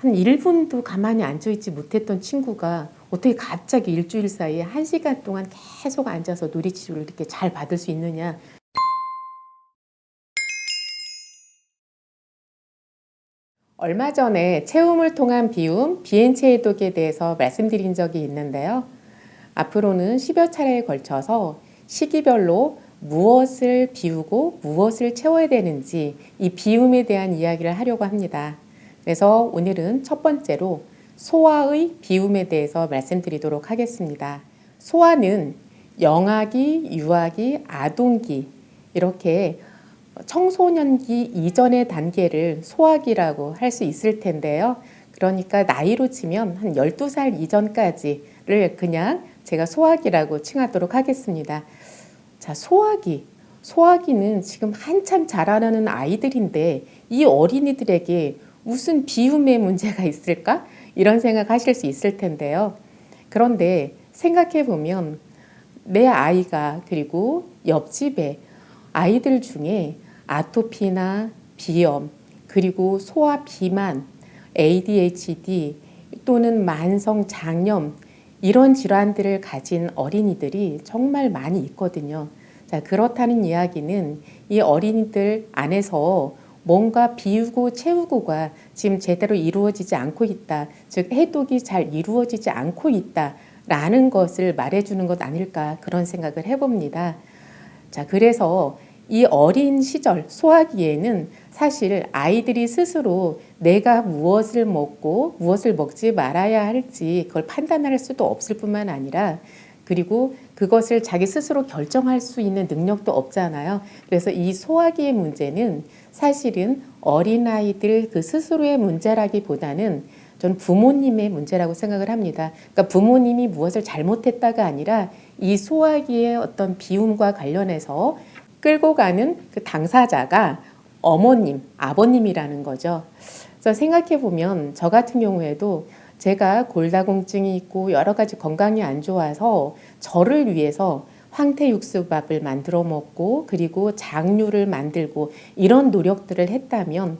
한 1분도 가만히 앉아있지 못했던 친구가 어떻게 갑자기 일주일 사이에 1시간 동안 계속 앉아서 놀이치료를 이렇게 잘 받을 수 있느냐. 얼마 전에 체움을 통한 비움, 비엔체 해독에 대해서 말씀드린 적이 있는데요. 앞으로는 10여 차례에 걸쳐서 시기별로 무엇을 비우고 무엇을 채워야 되는지 이 비움에 대한 이야기를 하려고 합니다. 그래서 오늘은 첫 번째로 소아의 비움에 대해서 말씀드리도록 하겠습니다. 소아는 영아기, 유아기, 아동기 이렇게 청소년기 이전의 단계를 소아기라고 할 수 있을 텐데요. 그러니까 나이로 치면 한 12살 이전까지를 그냥 제가 소아기라고 칭하도록 하겠습니다. 자, 소아기는 지금 한참 자라나는 아이들인데 이 어린이들에게 무슨 비움의 문제가 있을까? 이런 생각하실 수 있을 텐데요. 그런데 생각해 보면 내 아이가 그리고 옆집에 아이들 중에 아토피나 비염 그리고 소아 비만, ADHD 또는 만성 장염 이런 질환들을 가진 어린이들이 정말 많이 있거든요. 자, 그렇다는 이야기는 이 어린이들 안에서 뭔가 비우고 채우고가 지금 제대로 이루어지지 않고 있다. 즉 해독이 잘 이루어지지 않고 있다라는 것을 말해주는 것 아닐까 그런 생각을 해봅니다. 자, 그래서 이 어린 시절 소아기에는 사실 아이들이 스스로 내가 무엇을 먹고 무엇을 먹지 말아야 할지 그걸 판단할 수도 없을 뿐만 아니라 그리고 그것을 자기 스스로 결정할 수 있는 능력도 없잖아요. 그래서 이 소아기의 문제는 사실은 어린아이들 그 스스로의 문제라기보다는 저는 부모님의 문제라고 생각을 합니다. 그러니까 부모님이 무엇을 잘못했다가 아니라 이 소아기의 어떤 비움과 관련해서 끌고 가는 그 당사자가 어머님, 아버님이라는 거죠. 그래서 생각해 보면 저 같은 경우에도 제가 골다공증이 있고 여러 가지 건강이 안 좋아서 저를 위해서 황태육수밥을 만들어 먹고 그리고 장류를 만들고 이런 노력들을 했다면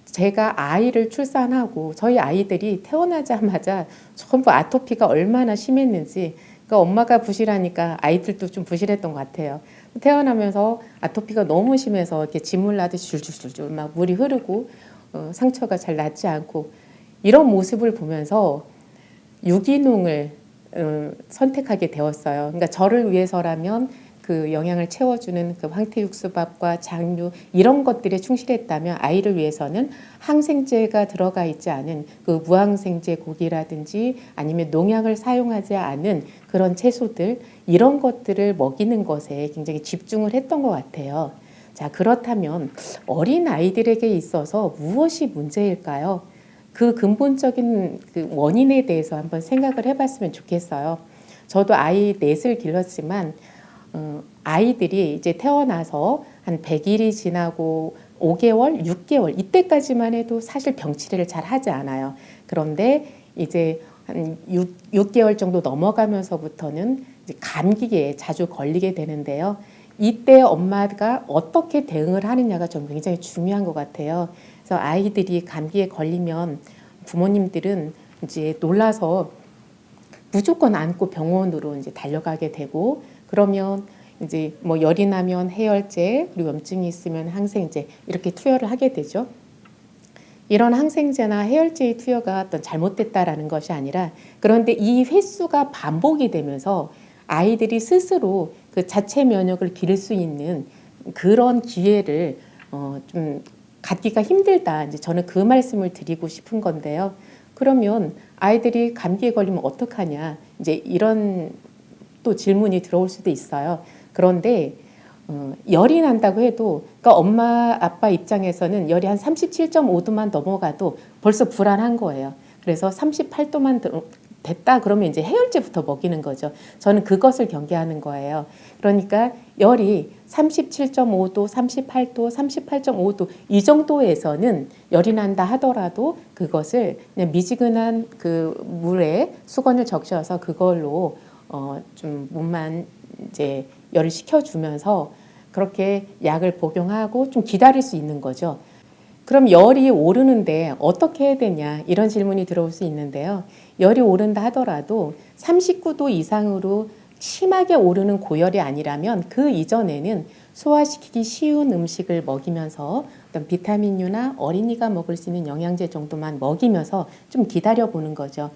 제가 아이를 출산하고 저희 아이들이 태어나자마자 전부 아토피가 얼마나 심했는지 그러니까 엄마가 부실하니까 아이들도 좀 부실했던 것 같아요. 태어나면서 아토피가 너무 심해서 이렇게 진물 나듯이 줄줄줄줄 막 물이 흐르고 상처가 잘 낫지 않고 이런 모습을 보면서 유기농을 선택하게 되었어요. 그러니까 저를 위해서라면 그 영양을 채워주는 그 황태육수밥과 장류 이런 것들에 충실했다면 아이를 위해서는 항생제가 들어가 있지 않은 그 무항생제 고기라든지 아니면 농약을 사용하지 않은 그런 채소들 이런 것들을 먹이는 것에 굉장히 집중을 했던 것 같아요. 자, 그렇다면 어린 아이들에게 있어서 무엇이 문제일까요? 그 근본적인 그 원인에 대해서 한번 생각을 해봤으면 좋겠어요. 저도 아이 넷을 길렀지만 아이들이 이제 태어나서 한 100일이 지나고 5개월, 6개월 이때까지만 해도 사실 병치레를 잘 하지 않아요. 그런데 이제 한 6개월 정도 넘어가면서부터는 이제 감기에 자주 걸리게 되는데요. 이때 엄마가 어떻게 대응을 하느냐가 좀 굉장히 중요한 것 같아요. 그래서 아이들이 감기에 걸리면 부모님들은 이제 놀라서 무조건 안고 병원으로 이제 달려가게 되고 그러면 이제 뭐 열이 나면 해열제 그리고 염증이 있으면 항생제 이렇게 투여를 하게 되죠. 이런 항생제나 해열제의 투여가 어떤 잘못됐다라는 것이 아니라 그런데 이 횟수가 반복이 되면서 아이들이 스스로 그 자체 면역을 기를 수 있는 그런 기회를 좀 갖기가 힘들다. 이제 저는 그 말씀을 드리고 싶은 건데요. 그러면 아이들이 감기에 걸리면 어떡하냐? 이제 이런 또 질문이 들어올 수도 있어요. 그런데 열이 난다고 해도 그러니까 엄마 아빠 입장에서는 열이 한 37.5도만 넘어가도 벌써 불안한 거예요. 그래서 38도만 됐다 그러면 이제 해열제부터 먹이는 거죠. 저는 그것을 경계하는 거예요. 그러니까 열이 37.5도, 38도, 38.5도 이 정도에서는 열이 난다 하더라도 그것을 그냥 미지근한 그 물에 수건을 적셔서 그걸로 좀 몸만 이제 열을 식혀주면서 그렇게 약을 복용하고 좀 기다릴 수 있는 거죠. 그럼 열이 오르는데 어떻게 해야 되냐 이런 질문이 들어올 수 있는데요. 열이 오른다 하더라도 39도 이상으로 심하게 오르는 고열이 아니라면 그 이전에는 소화시키기 쉬운 음식을 먹이면서 어떤 비타민류나 어린이가 먹을 수 있는 영양제 정도만 먹이면서 좀 기다려 보는 거죠.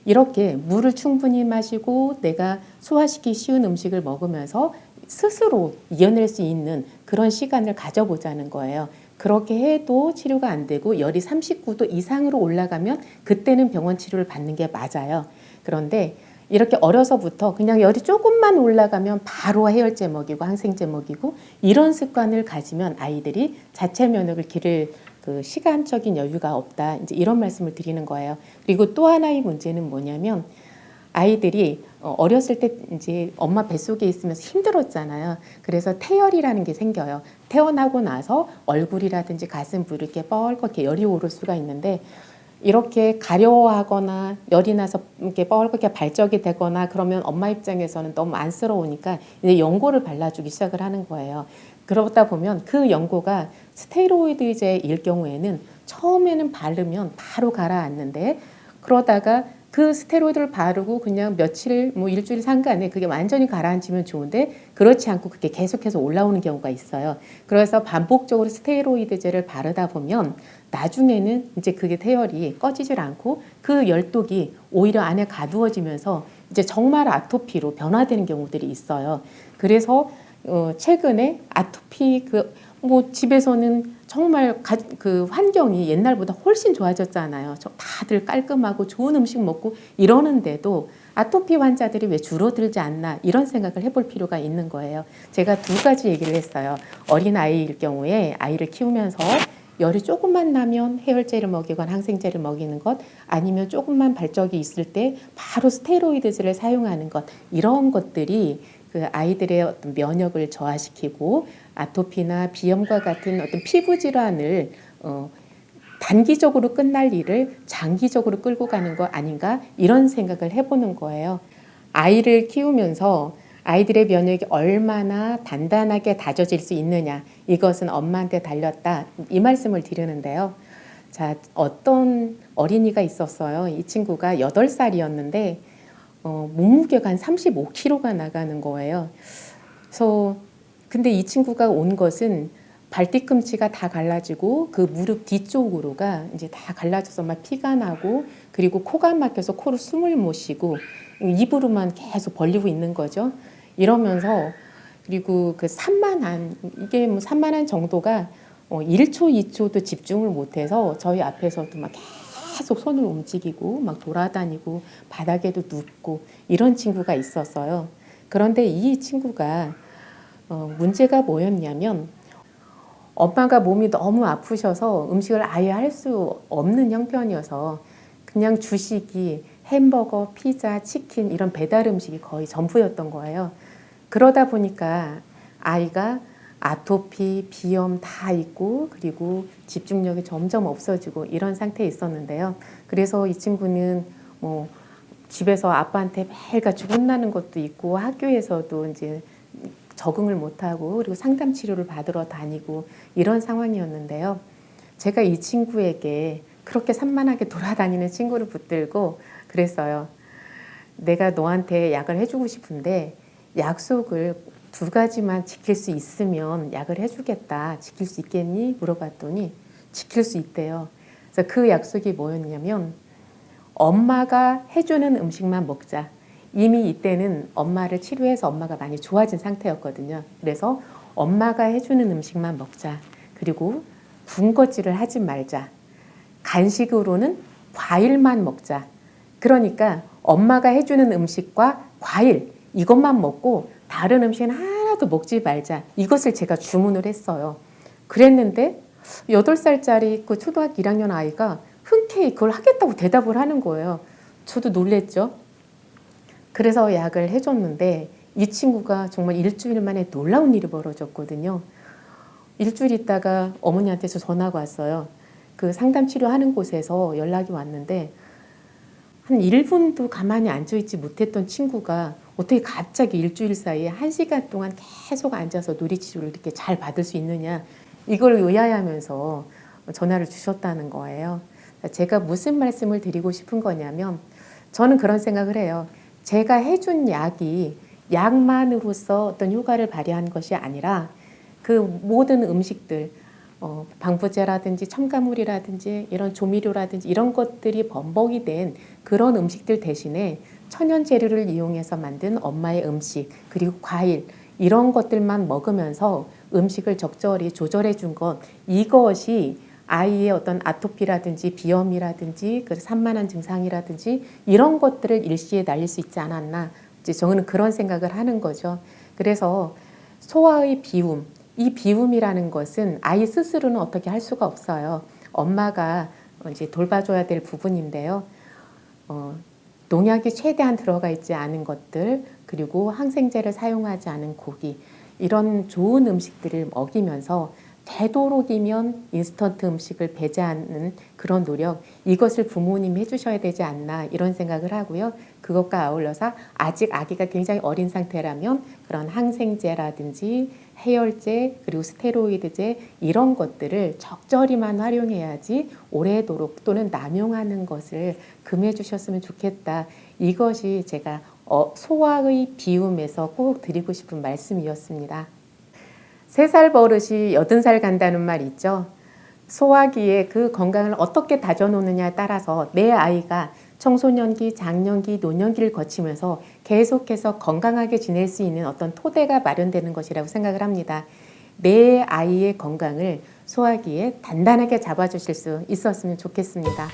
이렇게 물을 충분히 마시고 내가 소화시키기 쉬운 음식을 먹으면서 스스로 이겨낼 수 있는 그런 시간을 가져보자는 거예요. 그렇게 해도 치료가 안 되고 열이 39도 이상으로 올라가면 그때는 병원 치료를 받는 게 맞아요. 그런데 이렇게 어려서부터 그냥 열이 조금만 올라가면 바로 해열제 먹이고 항생제 먹이고 이런 습관을 가지면 아이들이 자체 면역을 기를 그 시간적인 여유가 없다. 이제 이런 말씀을 드리는 거예요. 그리고 또 하나의 문제는 뭐냐면 아이들이 어렸을 때 이제 엄마 뱃속에 있으면서 힘들었잖아요. 그래서 태열이라는 게 생겨요. 태어나고 나서 얼굴이라든지 가슴 부위 이렇게 뻘겋게 열이 오를 수가 있는데 이렇게 가려워하거나 열이 나서 이렇게 뻘겋게 발적이 되거나 그러면 엄마 입장에서는 너무 안쓰러우니까 이제 연고를 발라주기 시작을 하는 거예요. 그러다 보면 그 연고가 스테로이드제일 경우에는 처음에는 바르면 바로 가라앉는데 그러다가 그 스테로이드를 바르고 그냥 며칠 뭐 일주일 상간에 그게 완전히 가라앉으면 좋은데 그렇지 않고 그게 계속해서 올라오는 경우가 있어요. 그래서 반복적으로 스테로이드제를 바르다 보면 나중에는 이제 그게 태열이 꺼지질 않고 그 열독이 오히려 안에 가두어지면서 이제 정말 아토피로 변화되는 경우들이 있어요. 그래서 최근에 아토피 뭐 집에서는 정말 그 환경이 옛날보다 훨씬 좋아졌잖아요. 다들 깔끔하고 좋은 음식 먹고 이러는데도 아토피 환자들이 왜 줄어들지 않나 이런 생각을 해볼 필요가 있는 거예요. 제가 두 가지 얘기를 했어요. 어린 아이일 경우에 아이를 키우면서 열이 조금만 나면 해열제를 먹이거나 항생제를 먹이는 것 아니면 조금만 발적이 있을 때 바로 스테로이드제를 사용하는 것 이런 것들이 그 아이들의 어떤 면역을 저하시키고 아토피나 비염과 같은 어떤 피부 질환을 단기적으로 끝날 일을 장기적으로 끌고 가는 거 아닌가 이런 생각을 해보는 거예요. 아이를 키우면서 아이들의 면역이 얼마나 단단하게 다져질 수 있느냐 이것은 엄마한테 달렸다 이 말씀을 드리는데요. 자, 어떤 어린이가 있었어요. 이 친구가 8살이었는데 몸무게가 한 35kg가 나가는 거예요. 그래서 근데 이 친구가 온 것은 발뒤꿈치가 다 갈라지고 그 무릎 뒤쪽으로가 이제 다 갈라져서 막 피가 나고 그리고 코가 막혀서 코로 숨을 못 쉬고 입으로만 계속 벌리고 있는 거죠. 이러면서 그리고 그 산만한 이게 뭐 산만한 정도가 1초, 2초도 집중을 못해서 저희 앞에서도 막 계속 손을 움직이고 막 돌아다니고 바닥에도 눕고 이런 친구가 있었어요. 그런데 이 친구가 문제가 뭐였냐면 엄마가 몸이 너무 아프셔서 음식을 아예 할 수 없는 형편이어서 그냥 주식이 햄버거, 피자, 치킨 이런 배달 음식이 거의 전부였던 거예요. 그러다 보니까 아이가 아토피, 비염 다 있고 그리고 집중력이 점점 없어지고 이런 상태에 있었는데요. 그래서 이 친구는 뭐 집에서 아빠한테 매일같이 혼나는 것도 있고 학교에서도 이제 적응을 못하고 그리고 상담 치료를 받으러 다니고 이런 상황이었는데요. 제가 이 친구에게 그렇게 산만하게 돌아다니는 친구를 붙들고 그랬어요. 내가 너한테 약을 해주고 싶은데 약속을 2가지만 지킬 수 있으면 약을 해주겠다. 지킬 수 있겠니? 물어봤더니 지킬 수 있대요. 그래서 그 약속이 뭐였냐면 엄마가 해주는 음식만 먹자. 이미 이때는 엄마를 치료해서 엄마가 많이 좋아진 상태였거든요. 그래서 엄마가 해주는 음식만 먹자. 그리고 군것질을 하지 말자. 간식으로는 과일만 먹자. 그러니까 엄마가 해주는 음식과 과일 이것만 먹고 다른 음식은 하나도 먹지 말자. 이것을 제가 주문을 했어요. 그랬는데 8살짜리 그 초등학교 1학년 아이가 흔쾌히 그걸 하겠다고 대답을 하는 거예요. 저도 놀랬죠. 그래서 약을 해줬는데 이 친구가 정말 일주일 만에 놀라운 일이 벌어졌거든요. 일주일 있다가 어머니한테서 전화가 왔어요. 그 상담 치료하는 곳에서 연락이 왔는데 한 1분도 가만히 앉아있지 못했던 친구가 어떻게 갑자기 일주일 사이에 1시간 동안 계속 앉아서 놀이치료를 이렇게 잘 받을 수 있느냐 이걸 의아해하면서 전화를 주셨다는 거예요. 제가 무슨 말씀을 드리고 싶은 거냐면 저는 그런 생각을 해요. 제가 해준 약이 약만으로서 어떤 효과를 발휘한 것이 아니라 그 모든 음식들, 방부제라든지 첨가물이라든지 이런 조미료라든지 이런 것들이 범벅이 된 그런 음식들 대신에 천연 재료를 이용해서 만든 엄마의 음식 그리고 과일 이런 것들만 먹으면서 음식을 적절히 조절해 준 것, 이것이 아이의 어떤 아토피라든지 비염이라든지 그 산만한 증상이라든지 이런 것들을 일시에 날릴 수 있지 않았나, 이제 저는 그런 생각을 하는 거죠. 그래서 소아의 비움, 이 비움이라는 것은 아이 스스로는 어떻게 할 수가 없어요. 엄마가 이제 돌봐줘야 될 부분인데요. 농약이 최대한 들어가 있지 않은 것들, 그리고 항생제를 사용하지 않은 고기, 이런 좋은 음식들을 먹이면서 되도록이면 인스턴트 음식을 배제하는 그런 노력, 이것을 부모님이 해주셔야 되지 않나 이런 생각을 하고요. 그것과 아울러서 아직 아기가 굉장히 어린 상태라면 그런 항생제라든지 해열제 그리고 스테로이드제 이런 것들을 적절히만 활용해야지 오래도록 또는 남용하는 것을 금해 주셨으면 좋겠다. 이것이 제가 소아의 비움에서 꼭 드리고 싶은 말씀이었습니다. 3살 버릇이 80살 간다는 말 있죠. 소아기에 그 건강을 어떻게 다져놓느냐에 따라서 내 아이가 청소년기, 장년기, 노년기를 거치면서 계속해서 건강하게 지낼 수 있는 어떤 토대가 마련되는 것이라고 생각을 합니다. 내 아이의 건강을 소아기에 단단하게 잡아주실 수 있었으면 좋겠습니다.